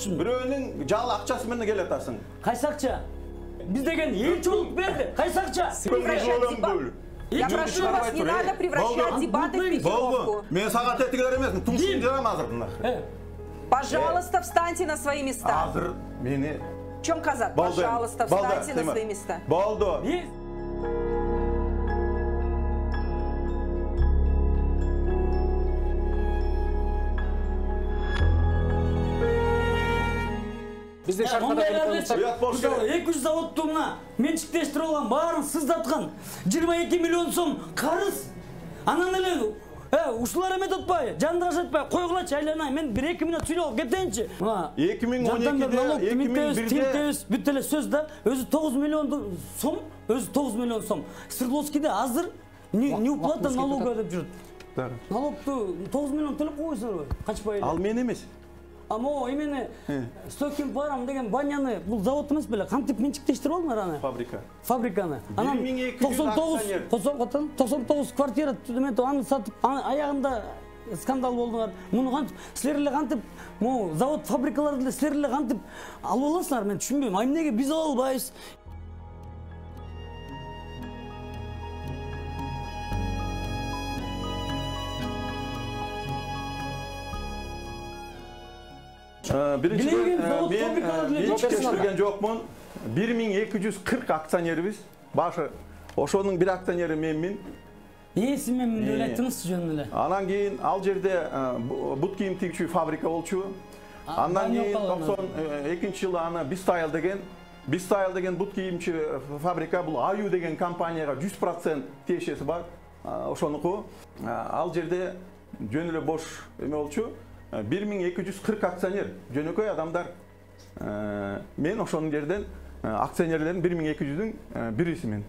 үчүн. Бирөөнүн жал акчасы менен келатасың. Кайсы акча? Биз деген элчилик берди. Кайсы акча? Я прошу вас, не надо превращать дебаты в пикировку. Мен сага тетигер эмесмин, тумшун жарам азыр мына. Пожалуйста, встаньте на свои места. Азыр мени Чем казак? Пожалуйста, встаньте на свои места. Болду. Bizde şarkıda 200 заводтуна менчиктештирип алган баарын сыздаткан 22 миллион сом карыз. Анан эле ушулар эме атпайбы? Жандыраш атпайбы? Койгулачы айланайын. Мен 1-2 мүнөт сүйлөп кетейинчи. 2012-де бүт эле сөз да өзү 9 миллион сом, өзү 9 миллион сом. Свердловскийде азыр неуплата налога деп жүрөт. Налогду 9 миллион төлөп койсоңор, качпай эле. Ал мен эмес. Амо эмени Стокин Парам деген баняны бул завод эмес беле, кантип менчиктештирип алдыңар аны? Фабриканы. Анан 99 квартира түзөмөтүп аны сатып, аягында скандал болдуңар. Муну кантип силер эле кантип могу завод фабрикаларды эле силер эле кантип алып аласыңар? Мен түшүнбөйм. Эмнеге биз ала албайбыз? Биринчиден мен менчиктештирген жокмун. 1240 акционерибиз. Башы ошонун бир акционери менмин. Ээси менмин деп айттыңыз жөн эле. Анан кийин ал жерде бут кийим тигүүчү фабрика болчу. Андан кийин 92-жылы аны Бистайл деген бут кийимчи фабрика, бул Аю деген компанияга 100% тиешеси бар. Ошонуку ал жерде жөн эле бош эме болчу. 1240 акционер, жөнөкөй адамдар. Мен ошонун жерден акционерлердин 1200-дүн бирисимин.